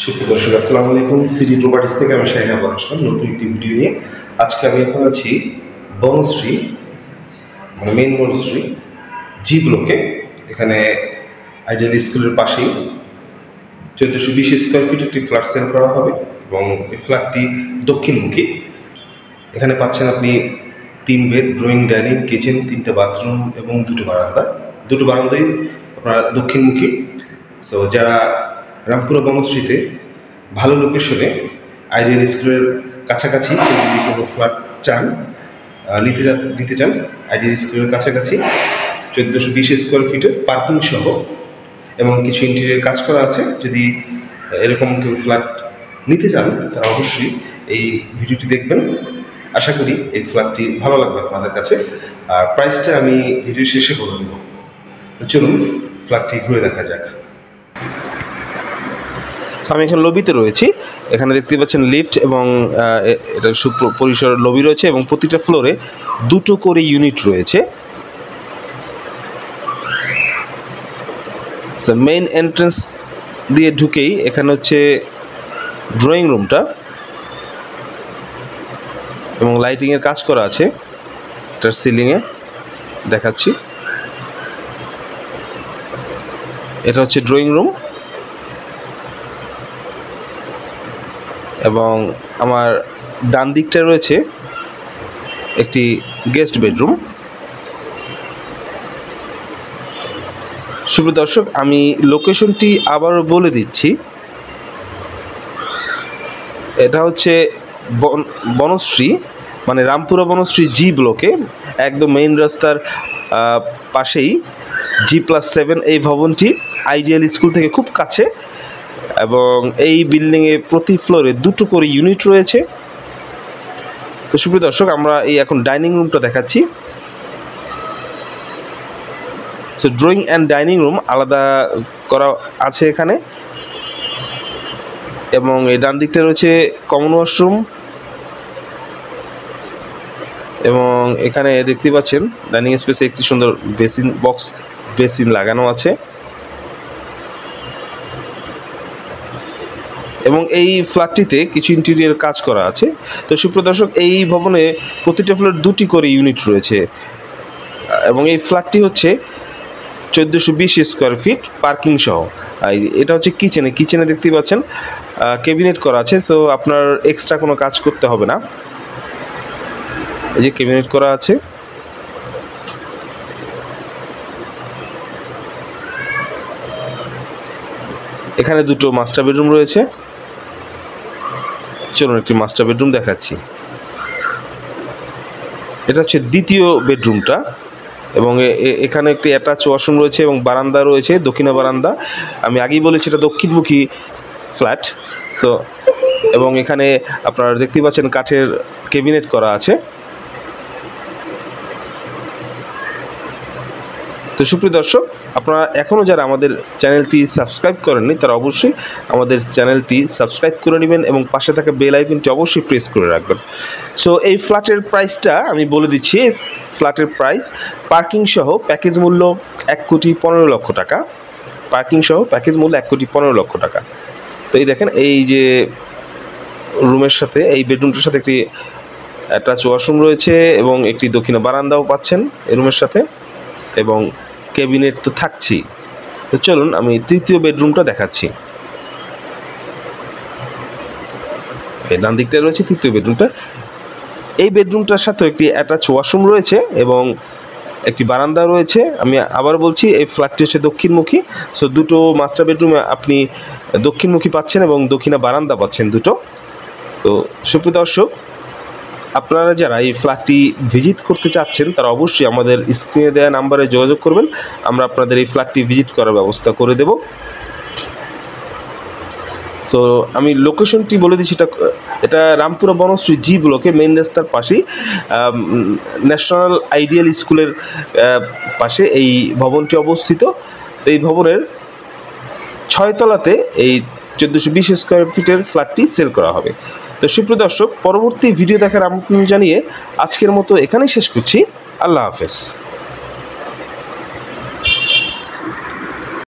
সুপ্রিয় দর্শক আসসালামু আলাইকুম। সিটি প্রপার্টিজ থেকে আমি শাহিন আবু আসলাম নতুন একটি ভিডিও নিয়ে। আজকে আমি এখন আছি বনশ্রী, মানে মেইন বনশ্রী জি ব্লকে। এখানে আইডিয়াল স্কুলের পাশেই 1420 স্কোয়ার ফিট একটি ফ্ল্যাট সেল করা হবে এবং এই ফ্ল্যাটটি দক্ষিণমুখী। এখানে পাচ্ছেন আপনি 3 বেড, ড্রয়িং, ডাইনিং, কিচেন, 3টা বাথরুম এবং 2টো বারান্দা। 2টো বারান্দাই আপনার দক্ষিণমুখী। সো যারা রামপুরা বনশ্রীতে ভালো লোকেশনে আইডিয়াল স্কুলের কাছাকাছি যদি কোনো ফ্ল্যাট চান, নিতে চান, আইডিয়াল স্কুলের কাছাকাছি 1420 স্কোয়ার ফিটের পার্কিং সহ এবং কিছু ইন্টেরিয়র কাজ করা আছে, যদি এরকম কেউ ফ্ল্যাট নিতে চান তারা অবশ্যই এই ভিডিওটি দেখবেন। আশা করি এই ফ্ল্যাটটি ভালো লাগবে আপনাদের কাছে। আর প্রাইসটা আমি ভিডিও শেষে বলে দেব। তো চলুন ফ্ল্যাটটি ঘুরে দেখা যাক। আমি এখন লবিতে রয়েছি। এখানে দেখতে পাচ্ছেন লিফট এবং এটা সুপরিসর লবি রয়েছে এবং প্রতিটা ফ্লোরে 2টো করে ইউনিট রয়েছে। মেইন এন্ট্রেন্স দিয়ে ঢুকেই এখানে হচ্ছে ড্রয়িং রুমটা এবং লাইটিংয়ের কাজ করা আছে এটার সিলিংয়ে দেখাচ্ছি। এটা হচ্ছে ড্রয়িং রুম এবং আমার ডান দিকটা রয়েছে একটি গেস্ট বেডরুম। সুপ্রিয় দর্শক, আমি লোকেশনটি আবারও বলে দিচ্ছি। এটা হচ্ছে বনশ্রী, মানে রামপুরা বনশ্রী জি ব্লকে, একদম মেইন রাস্তার পাশেই G+7 এই ভবনটি আইডিয়াল স্কুল থেকে খুব কাছে এবং এই বিল্ডিংয়ে প্রতি ফ্লোরে 2টো করে ইউনিট রয়েছে। তো সুপ্রিয় দর্শক, আমরা এই এখন ডাইনিং রুমটা দেখাচ্ছি। So drawing and dining room আলাদা করা আছে এখানে এবং এই ডান দিকটা রয়েছে কমন ওয়াশরুম এবং এখানে দেখতে পাচ্ছেন ডাইনিং স্পেসে একটি সুন্দর বেসিন লাগানো আছে এবং এই ফ্ল্যাটটিতে কিছু ইন্টেরিয়র কাজ করা আছে। তো সুপ্রিয় দর্শক, এই ভবনে প্রতিটা ফ্লোর 2টি করে ইউনিট রয়েছে এবং এই ফ্ল্যাটটি হচ্ছে 1420 স্কোয়ার ফিট পার্কিং সহ। এটা হচ্ছে কিচেনে দেখতে পাচ্ছেন ক্যাবিনেট করা আছে। তো আপনার এক্সট্রা কোনো কাজ করতে হবে না, এই যে ক্যাবিনেট করা আছে। এখানে 2টো মাস্টার বেডরুম রয়েছে। চলুন একটি মাস্টার বেডরুম দেখাচ্ছি। এটা হচ্ছে দ্বিতীয় বেডরুমটা এবং এখানে একটি অ্যাটাচ ওয়াশরুম রয়েছে এবং বারান্দা রয়েছে, দক্ষিণা বারান্দা। আমি আগেই বলেছি এটা দক্ষিণমুখী ফ্ল্যাট। তো এবং এখানে আপনারা দেখতে পাচ্ছেন কাঠের ক্যাবিনেট করা আছে। তো সুপ্রিয় দর্শক, আপনারা এখনও যারা আমাদের চ্যানেলটি সাবস্ক্রাইব করেননি তারা অবশ্যই আমাদের চ্যানেলটি সাবস্ক্রাইব করে নেবেন এবং পাশে থাকা বেল আইকনটি অবশ্যই প্রেস করে রাখবেন। সো এই ফ্ল্যাটের প্রাইসটা আমি বলে দিচ্ছি। ফ্ল্যাটের প্রাইস পার্কিং সহ প্যাকেজ মূল্য 1,15,00,000 টাকা। পার্কিং সহ প্যাকেজ মূল্য 1,15,00,000 টাকা। তো এই দেখেন, এই যে রুমের সাথে, এই বেডরুমটার সাথে একটি অ্যাটাচ ওয়াশরুম রয়েছে এবং একটি দক্ষিণা বারান্দাও পাচ্ছেন এই রুমের সাথে এবং ক্যাবিনেট তো থাকছেই। তো চলুন আমি তৃতীয় বেডরুমটা দেখাচ্ছি। এই ডান দিকটায় রয়েছে তৃতীয় বেডরুমটা। এই বেডরুমটার সাথে একটি অ্যাটাচ ওয়াশরুম রয়েছে এবং একটি বারান্দা রয়েছে। আমি আবার বলছি, এই ফ্ল্যাটটি হচ্ছে দক্ষিণমুখী। সো 2টো মাস্টার বেডরুমে আপনি দক্ষিণমুখী পাচ্ছেন এবং দক্ষিণা বারান্দা পাচ্ছেন 2টো। তো সুপ্রিয় দর্শক, আপনারা যারা এই ফ্ল্যাটটি ভিজিট করতে চাচ্ছেন তারা অবশ্যই আমাদের স্ক্রিনে দেওয়া নাম্বারে যোগাযোগ করবেন। আমরা আপনাদের এই ফ্ল্যাটটি ভিজিট করার ব্যবস্থা করে দেব। তো আমি লোকেশনটি বলে দিচ্ছি। এটা রামপুরা বনশ্রী জি ব্লকে মেইন রাস্তার পাশেই ন্যাশনাল আইডিয়াল স্কুলের পাশে এই ভবনটি অবস্থিত। এই ভবনের 6 তলাতে এই 1420 স্কোয়ার ফিটের ফ্ল্যাটটি সেল করা হবে। তো সুপ্রিয় দর্শক, পরবর্তী ভিডিও দেখার আমন্ত্রণ জানিয়ে আজকের মতো এখানেই শেষ করছি। আল্লাহ হাফেজ।